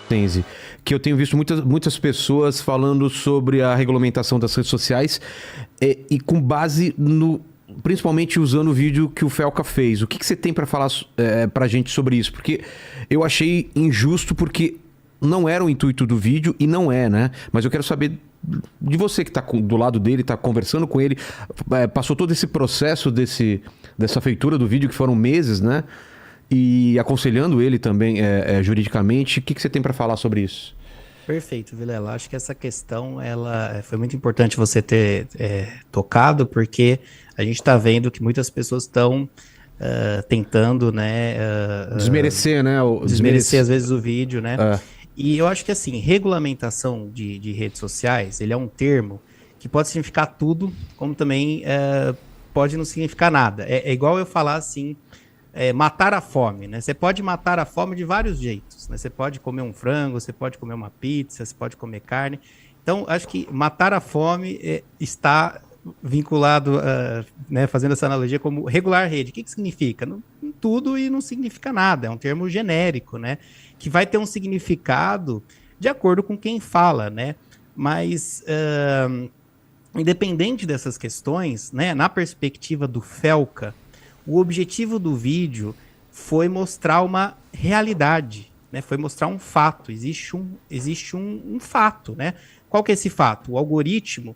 Tenzi, que eu tenho visto muitas pessoas falando sobre a regulamentação das redes sociais e com base no... principalmente usando o vídeo que o Felca fez. O que você tem para falar pra gente sobre isso? Porque eu achei injusto, porque não era o intuito do vídeo e não é, né? Mas eu quero saber de você que tá do lado dele, tá conversando com ele, passou todo esse processo dessa feitura do vídeo, que foram meses, né? E aconselhando ele também juridicamente. O que você tem para falar sobre isso? Perfeito, Vilela. Acho que essa questão ela foi muito importante você ter tocado, porque a gente está vendo que muitas pessoas estão tentando, né, Desmerecer, né? desmerecer às vezes o vídeo, né? É. E eu acho que assim, regulamentação de redes sociais, ele é um termo que pode significar tudo, como também pode não significar nada. É igual eu falar assim, matar a fome, né? Você pode matar a fome de vários jeitos, né? Você pode comer um frango, você pode comer uma pizza, você pode comer carne. Então, acho que matar a fome está vinculado, né, fazendo essa analogia como regular rede. O que significa? Tudo e não significa nada, é um termo genérico, né? Que vai ter um significado de acordo com quem fala, né? Mas, independente dessas questões, né, na perspectiva do Felca, o objetivo do vídeo foi mostrar uma realidade, né? Foi mostrar um fato. Existe um fato, né? Qual que é esse fato? O algoritmo,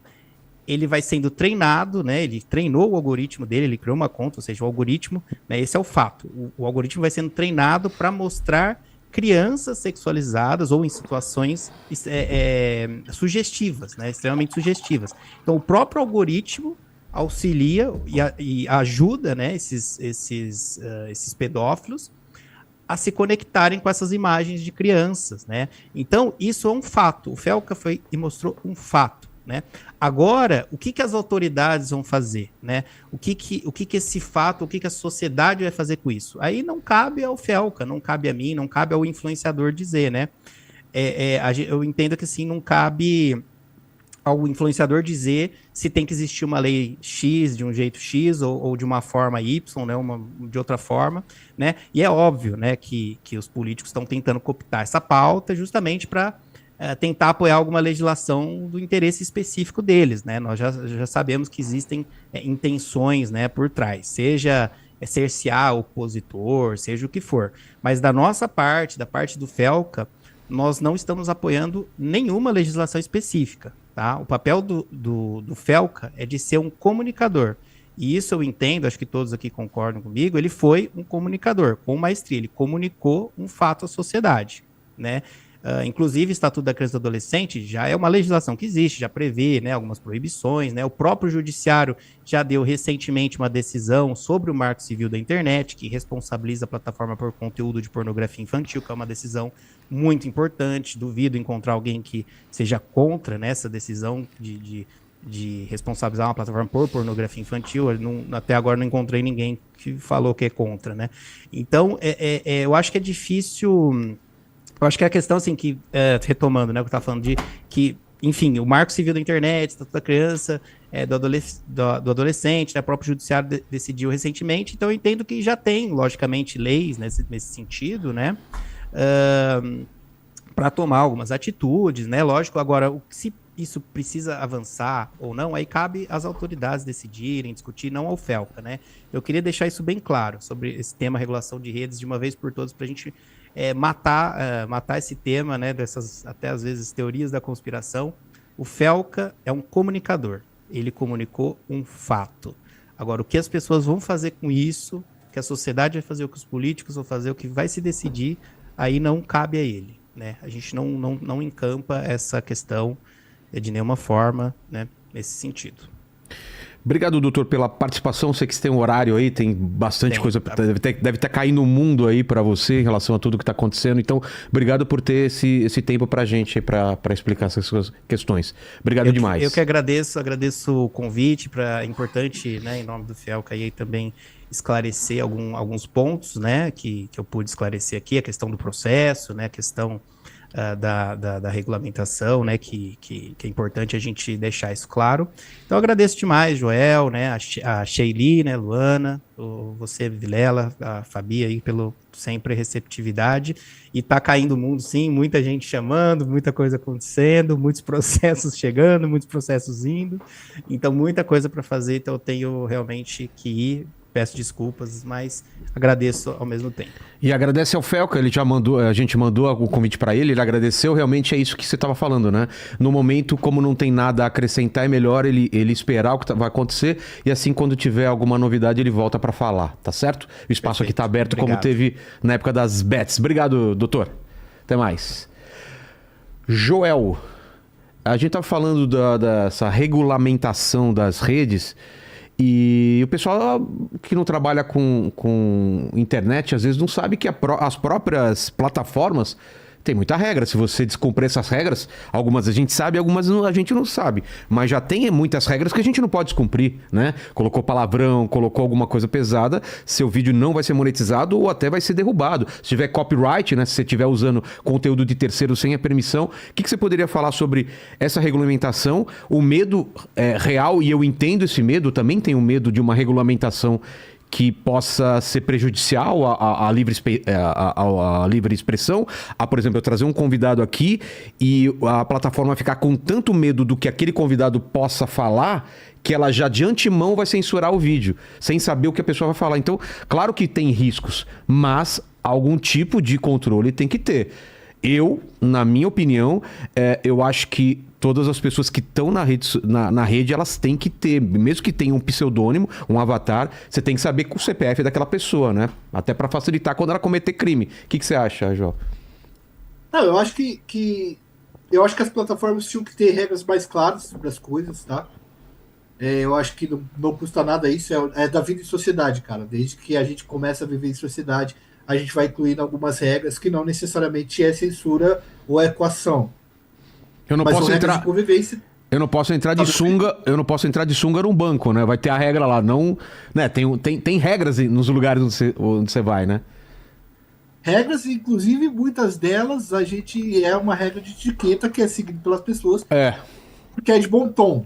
ele vai sendo treinado, né? Ele treinou o algoritmo dele, ele criou uma conta, ou seja, o algoritmo, né? Esse é o fato. O algoritmo vai sendo treinado para mostrar crianças sexualizadas ou em situações sugestivas, né? Extremamente sugestivas. Então, o próprio algoritmo auxilia e ajuda, né, esses pedófilos a se conectarem com essas imagens de crianças, né? Então, isso é um fato. O Felca foi e mostrou um fato, né? Agora, o que as autoridades vão fazer, né? O que esse fato, o que a sociedade vai fazer com isso? Aí não cabe ao Felca, não cabe a mim, não cabe ao influenciador dizer, né? Eu entendo que, assim, não cabe ao influenciador dizer se tem que existir uma lei X de um jeito X ou de uma forma Y, né, de outra forma, né? E é óbvio, né, que os políticos estão tentando cooptar essa pauta justamente para tentar apoiar alguma legislação do interesse específico deles, né? Nós já sabemos que existem intenções, né, por trás, seja cercear o opositor, seja o que for. Mas da nossa parte, da parte do Felca, nós não estamos apoiando nenhuma legislação específica. Tá? O papel do Felca é de ser um comunicador. E isso eu entendo, acho que todos aqui concordam comigo, ele foi um comunicador, com maestria, ele comunicou um fato à sociedade, né? Inclusive, o Estatuto da Criança e do Adolescente já é uma legislação que existe, já prevê, né, algumas proibições, né? O próprio Judiciário já deu recentemente uma decisão sobre o Marco Civil da Internet, que responsabiliza a plataforma por conteúdo de pornografia infantil, que é uma decisão muito importante. Duvido encontrar alguém que seja contra, né, essa decisão de responsabilizar uma plataforma por pornografia infantil. Até agora não encontrei ninguém que falou que é contra, né? Então, eu acho que é difícil... Eu acho que é a questão, assim, que, retomando, né, o que eu estava falando, de que, enfim, o Marco Civil da Internet, Estatuto da Criança, do Adolescente, né, o próprio Judiciário decidiu recentemente, então eu entendo que já tem, logicamente, leis nesse sentido, né, para tomar algumas atitudes, né, lógico. Agora, se isso precisa avançar ou não, aí cabe às autoridades decidirem, discutir, não ao Felca, né. Eu queria deixar isso bem claro sobre esse tema regulação de redes de uma vez por todas, para a gente matar esse tema, né, dessas, até às vezes, teorias da conspiração. O Felca é um comunicador. Ele comunicou um fato. Agora, o que as pessoas vão fazer com isso, que a sociedade vai fazer, o que os políticos vão fazer, o que vai se decidir, aí não cabe a ele, né? A gente não encampa essa questão de nenhuma forma, né, nesse sentido. Obrigado, doutor, pela participação. Sei que você tem um horário aí, tem bastante coisa, deve estar caindo o mundo aí para você em relação a tudo que está acontecendo. Então, obrigado por ter esse tempo para a gente, para explicar essas questões. Obrigado demais. Eu que agradeço o convite, é importante, né, em nome do Felca, aí também esclarecer alguns pontos, né, que eu pude esclarecer aqui, a questão do processo, né, a questão da regulamentação, né, que é importante a gente deixar isso claro. Então, agradeço demais, Joel, né, a Sheili, né, Luana, você, Vilela, a Fabi aí, pelo sempre receptividade. E tá caindo o mundo, sim, muita gente chamando, muita coisa acontecendo, muitos processos chegando, muitos processos indo. Então, muita coisa para fazer, então eu tenho realmente que ir. Peço desculpas, mas agradeço ao mesmo tempo. E agradece ao Felca, ele já mandou, a gente mandou o convite para ele agradeceu, realmente é isso que você estava falando, né? No momento, como não tem nada a acrescentar, é melhor ele esperar o que vai acontecer e assim, quando tiver alguma novidade, ele volta para falar, tá certo? O espaço Perfeito. aqui tá aberto, Obrigado. como teve na época das bets. Obrigado, doutor. Até mais. Joel, a gente tava falando dessa regulamentação das redes. E o pessoal que não trabalha com internet, às vezes não sabe que as próprias plataformas têm muita regra. Se você descumprir essas regras, algumas a gente sabe, algumas a gente não sabe. Mas já tem muitas regras que a gente não pode descumprir, né? Colocou palavrão, colocou alguma coisa pesada, seu vídeo não vai ser monetizado ou até vai ser derrubado. Se tiver copyright, né? Se você estiver usando conteúdo de terceiro sem a permissão, o que você poderia falar sobre essa regulamentação? O medo é real, e eu entendo esse medo, também tenho medo de uma regulamentação que possa ser prejudicial à livre expressão. Por exemplo, eu trazer um convidado aqui e a plataforma ficar com tanto medo do que aquele convidado possa falar, que ela já de antemão vai censurar o vídeo, sem saber o que a pessoa vai falar. Então, claro que tem riscos, mas algum tipo de controle tem que ter. Na minha opinião, eu acho que todas as pessoas que estão na rede, elas têm que ter, mesmo que tenha um pseudônimo, um avatar, você tem que saber com o CPF daquela pessoa, né? Até para facilitar quando ela cometer crime. O que você acha, João? Não, eu acho que as plataformas tinham que ter regras mais claras sobre as coisas, tá? Eu acho que não custa nada isso, é da vida em sociedade, cara. Desde que a gente começa a viver em sociedade, a gente vai incluindo algumas regras que não necessariamente é censura ou é coação. Eu não Mas posso são regras entrar. de convivência. Eu não posso entrar de sunga. Eu não posso entrar de sunga num banco, né? Vai ter a regra lá, não, né? Tem regras nos lugares onde você vai, né? Regras, inclusive, muitas delas a gente é uma regra de etiqueta que é seguida pelas pessoas, porque é de bom tom.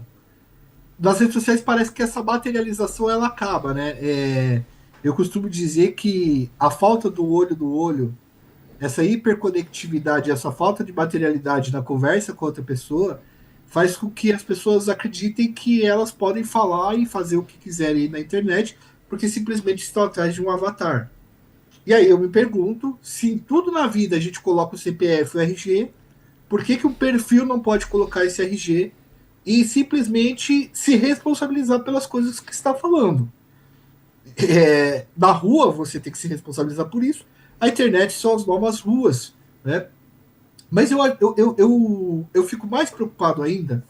Nas redes sociais parece que essa materialização ela acaba, né? Eu costumo dizer que a falta do olho no olho, essa hiperconectividade, essa falta de materialidade na conversa com outra pessoa, faz com que as pessoas acreditem que elas podem falar e fazer o que quiserem na internet, porque simplesmente estão atrás de um avatar. E aí eu me pergunto, se em tudo na vida a gente coloca o CPF e o RG, por que um perfil não pode colocar esse RG e simplesmente se responsabilizar pelas coisas que está falando? Na rua você tem que se responsabilizar por isso. A internet são as novas ruas, né? Mas eu fico mais preocupado ainda,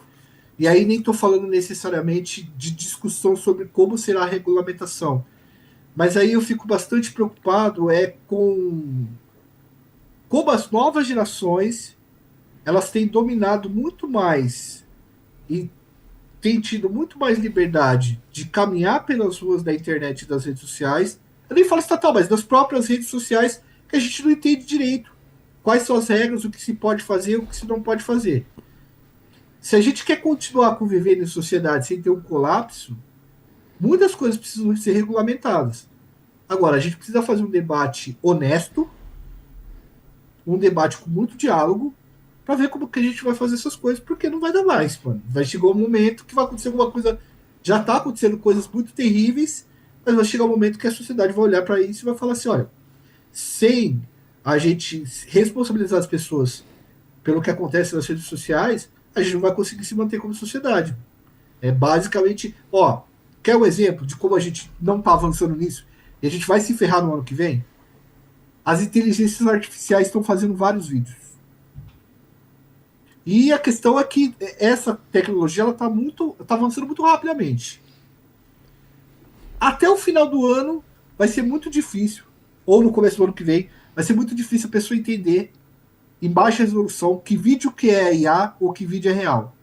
e aí nem estou falando necessariamente de discussão sobre como será a regulamentação, mas aí eu fico bastante preocupado com como as novas gerações elas têm dominado muito mais e têm tido muito mais liberdade de caminhar pelas ruas da internet e das redes sociais. Eu nem falo estatal, mas das próprias redes sociais, que a gente não entende direito quais são as regras, o que se pode fazer, o que se não pode fazer. Se a gente quer continuar convivendo em sociedade sem ter um colapso, muitas coisas precisam ser regulamentadas. Agora, a gente precisa fazer um debate honesto, um debate com muito diálogo, para ver como que a gente vai fazer essas coisas, porque não vai dar mais, mano. Vai chegar um momento que vai acontecer alguma coisa, já está acontecendo coisas muito terríveis, mas vai chegar um momento que a sociedade vai olhar para isso e vai falar assim, olha, sem a gente responsabilizar as pessoas pelo que acontece nas redes sociais, a gente não vai conseguir se manter como sociedade. É basicamente, quer um exemplo de como a gente não está avançando nisso e a gente vai se ferrar no ano que vem? As inteligências artificiais estão fazendo vários vídeos. E a questão é que essa tecnologia ela tá avançando muito rapidamente. Até o final do ano vai ser muito difícil, ou no começo do ano que vem, vai ser muito difícil a pessoa entender em baixa resolução que vídeo que é IA ou que vídeo é real.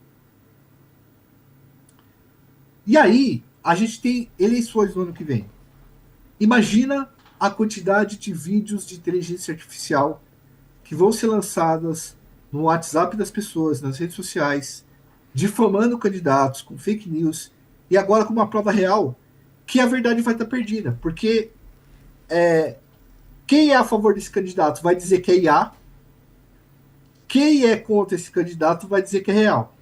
E aí, a gente tem eleições no ano que vem. Imagina a quantidade de vídeos de inteligência artificial que vão ser lançadas no WhatsApp das pessoas, nas redes sociais, difamando candidatos com fake news, e agora com uma prova real, que a verdade vai estar perdida. Porque quem é a favor desse candidato vai dizer que é IA, quem é contra esse candidato vai dizer que é real.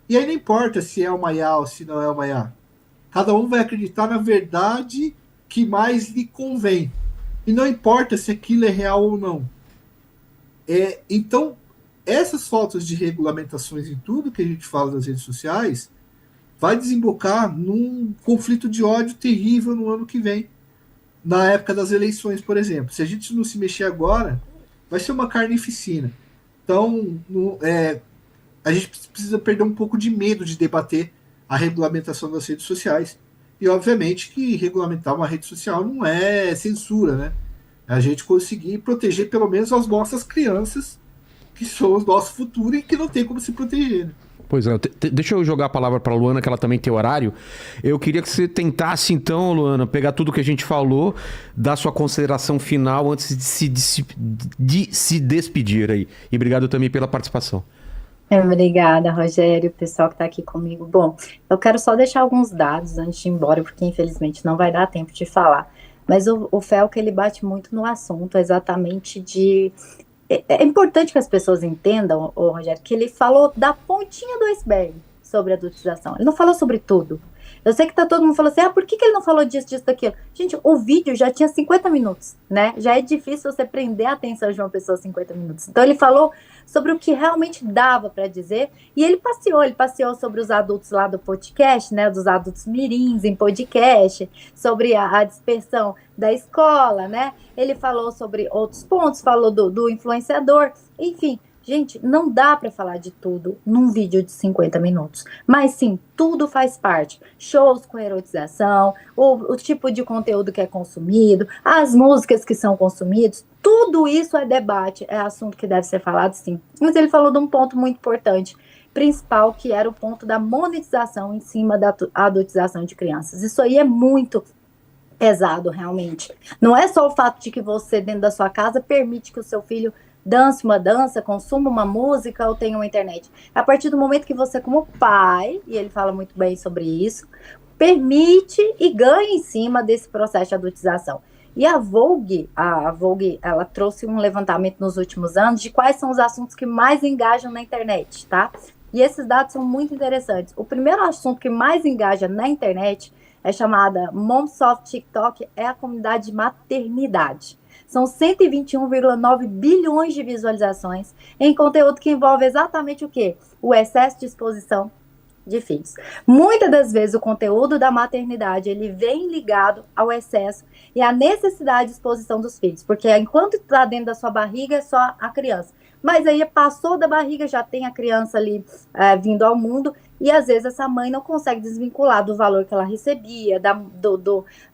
E aí não importa se é uma IA ou se não é uma IA. Cada um vai acreditar na verdade que mais lhe convém. E não importa se aquilo é real ou não. Então, essas faltas de regulamentações em tudo que a gente fala nas redes sociais vai desembocar num conflito de ódio terrível no ano que vem. Na época das eleições, por exemplo. Se a gente não se mexer agora, vai ser uma carnificina. Então, a gente precisa perder um pouco de medo de debater a regulamentação das redes sociais. E, obviamente, que regulamentar uma rede social não é censura, né? É a gente conseguir proteger, pelo menos, as nossas crianças, que são o nosso futuro e que não tem como se proteger, né? Pois é, deixa eu jogar a palavra para a Luana, que ela também tem horário. Eu queria que você tentasse, então, Luana, pegar tudo que a gente falou, dar sua consideração final antes de se despedir aí. E obrigado também pela participação. Obrigada, Rogério, o pessoal que está aqui comigo. Bom, eu quero só deixar alguns dados antes de ir embora, porque infelizmente não vai dar tempo de falar. Mas o Felca, ele bate muito no assunto exatamente de... É importante que as pessoas entendam, Rogério, que ele falou da pontinha do iceberg sobre a adultização. Ele não falou sobre tudo. Eu sei que todo mundo falando assim, por que ele não falou disso, daquilo? Gente, o vídeo já tinha 50 minutos, né? Já é difícil você prender a atenção de uma pessoa 50 minutos. Então ele falou sobre o que realmente dava para dizer, e ele passeou sobre os adultos lá do podcast, né? Dos adultos mirins em podcast, sobre a dispersão da escola, né? Ele falou sobre outros pontos, falou do influenciador, enfim. Gente, não dá para falar de tudo num vídeo de 50 minutos. Mas sim, tudo faz parte. Shows com erotização, o tipo de conteúdo que é consumido, as músicas que são consumidas, tudo isso é debate, é assunto que deve ser falado sim. Mas ele falou de um ponto muito importante, principal, que era o ponto da monetização em cima da adultização de crianças. Isso aí é muito pesado, realmente. Não é só o fato de que você, dentro da sua casa, permite que o seu filho dance uma dança, consuma uma música ou tenha uma internet. A partir do momento que você, como pai, e ele fala muito bem sobre isso, permite e ganha em cima desse processo de adultização. E a Vogue, ela trouxe um levantamento nos últimos anos de quais são os assuntos que mais engajam na internet, tá? E esses dados são muito interessantes. O primeiro assunto que mais engaja na internet é chamada Moms of TikTok, é a comunidade de maternidade. São 121,9 bilhões de visualizações em conteúdo que envolve exatamente o quê? O excesso de exposição de filhos. Muitas das vezes o conteúdo da maternidade, ele vem ligado ao excesso e à necessidade de exposição dos filhos, porque enquanto está dentro da sua barriga é só a criança. Mas aí passou da barriga, já tem a criança ali vindo ao mundo, e às vezes essa mãe não consegue desvincular do valor que ela recebia,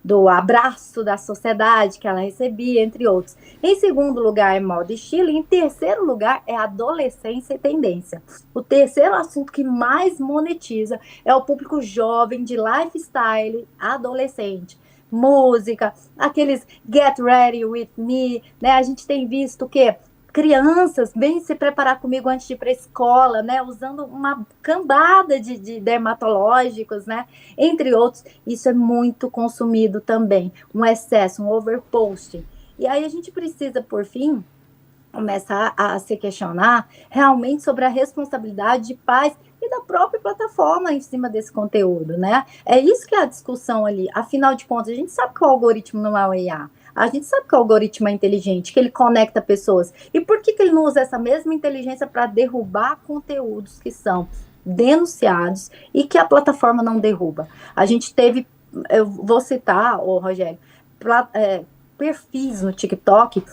do abraço da sociedade que ela recebia, entre outros. Em segundo lugar é moda e estilo, e em terceiro lugar é adolescência e tendência. O terceiro assunto que mais monetiza é o público jovem de lifestyle adolescente. Música, aqueles Get Ready With Me, né? A gente tem visto que crianças vêm se preparar comigo antes de ir para a escola, né, usando uma cambada de dermatológicos, né, entre outros. Isso é muito consumido também, um excesso, um overposting. E aí a gente precisa, por fim, começar a se questionar realmente sobre a responsabilidade de pais e da própria plataforma em cima desse conteúdo, né? É isso que é a discussão ali. Afinal de contas, a gente sabe que o algoritmo não é o IA. A gente sabe que o algoritmo é inteligente, que ele conecta pessoas. E por que ele não usa essa mesma inteligência para derrubar conteúdos que são denunciados e que a plataforma não derruba? A gente teve, eu vou citar, Rogério, perfis no TikTok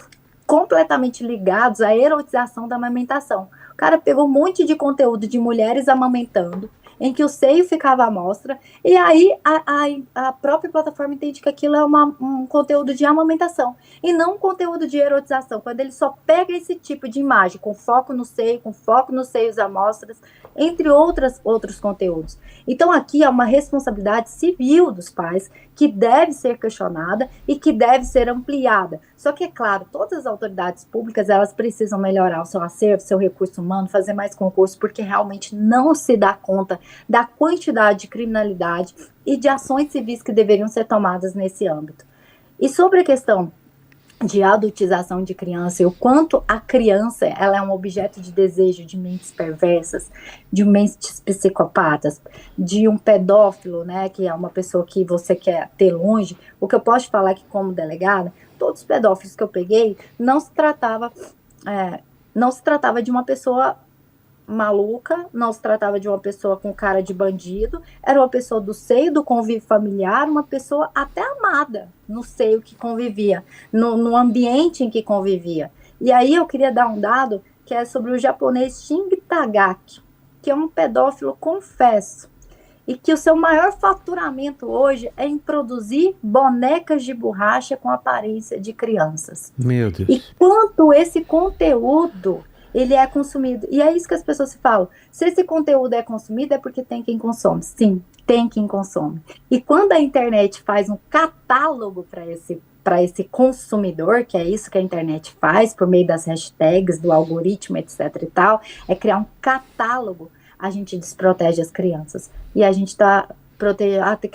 completamente ligados à erotização da amamentação. O cara pegou um monte de conteúdo de mulheres amamentando, em que o seio ficava à mostra, e aí a própria plataforma entende que aquilo é um conteúdo de amamentação, e não um conteúdo de erotização, quando ele só pega esse tipo de imagem, com foco no seio, com foco nos seios à mostra, entre outros conteúdos. Então aqui é uma responsabilidade civil dos pais, que deve ser questionada e que deve ser ampliada. Só que, é claro, todas as autoridades públicas, elas precisam melhorar o seu acervo, seu recurso humano, fazer mais concurso, porque realmente não se dá conta da quantidade de criminalidade e de ações civis que deveriam ser tomadas nesse âmbito. E sobre a questão de adultização de criança e o quanto a criança ela é um objeto de desejo de mentes perversas, de mentes psicopatas, de um pedófilo, né, que é uma pessoa que você quer ter longe. O que eu posso falar aqui como delegada, todos os pedófilos que eu peguei não se tratava de uma pessoa maluca, não se tratava de uma pessoa com cara de bandido, era uma pessoa do seio do convívio familiar, uma pessoa até amada no seio que convivia, no ambiente em que convivia. E aí eu queria dar um dado que é sobre o japonês Shin Tagaki, que é um pedófilo confesso, e que o seu maior faturamento hoje é em produzir bonecas de borracha com aparência de crianças. Meu Deus. E quanto esse conteúdo ele é consumido. E é isso que as pessoas falam. Se esse conteúdo é consumido, é porque tem quem consome. Sim, tem quem consome. E quando a internet faz um catálogo para esse consumidor, que é isso que a internet faz, por meio das hashtags, do algoritmo, etc e tal, é criar um catálogo, a gente desprotege as crianças. E a gente está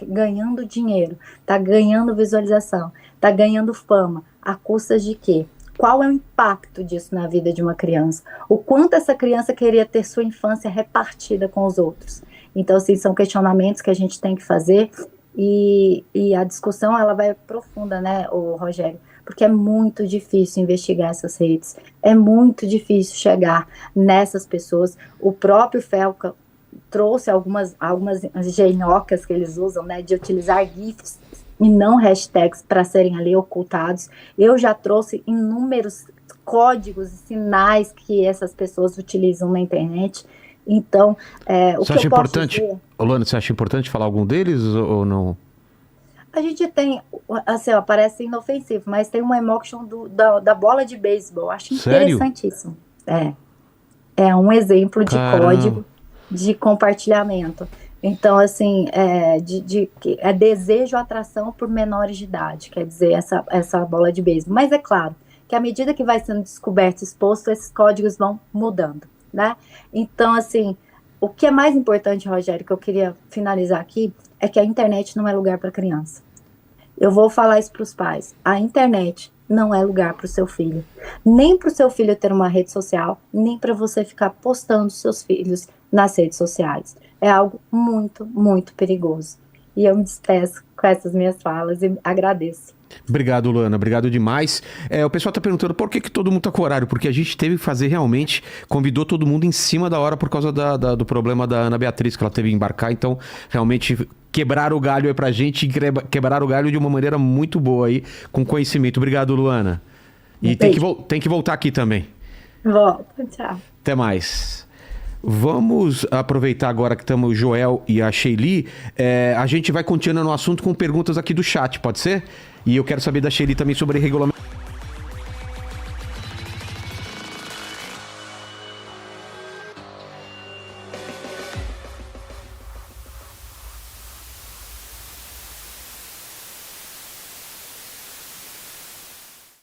ganhando dinheiro, está ganhando visualização, está ganhando fama. A custas de quê? Qual é o impacto disso na vida de uma criança? O quanto essa criança queria ter sua infância repartida com os outros? Então, assim, são questionamentos que a gente tem que fazer e a discussão, ela vai profunda, né, Rogério? Porque é muito difícil investigar essas redes, é muito difícil chegar nessas pessoas. O próprio Felca trouxe algumas genhocas que eles usam, né, de utilizar GIFs e não hashtags para serem ali ocultados. Eu já trouxe inúmeros códigos e sinais que essas pessoas utilizam na internet. Então, o você que acha eu posso importante, dizer... Olana, você acha importante falar algum deles ou não? A gente tem, assim, ó, parece inofensivo, mas tem um emotion da bola de beisebol. Acho interessantíssimo. É um exemplo de código de compartilhamento. Então, assim, é desejo, atração por menores de idade, quer dizer, essa bola de beisebol. Mas é claro que à medida que vai sendo descoberto, exposto, esses códigos vão mudando, né? Então, assim, o que é mais importante, Rogério, que eu queria finalizar aqui, é que a internet não é lugar para criança. Eu vou falar isso para os pais. A internet não é lugar para o seu filho. Nem para o seu filho ter uma rede social, nem para você ficar postando seus filhos nas redes sociais. É algo muito, muito perigoso. E eu me despeço com essas minhas falas e agradeço. Obrigado, Luana. Obrigado demais. O pessoal tá perguntando por que todo mundo tá com horário. Porque a gente teve que fazer realmente, convidou todo mundo em cima da hora por causa do problema da Ana Beatriz, que ela teve que embarcar. Então, realmente, quebraram o galho aí pra gente, quebraram o galho de uma maneira muito boa aí, com conhecimento. Obrigado, Luana. E tem que voltar aqui também. Volta, tchau. Até mais. Vamos aproveitar agora que estamos o Joel e a Sheili. A gente vai continuando no assunto com perguntas aqui do chat, pode ser? E eu quero saber da Sheili também sobre regulamento.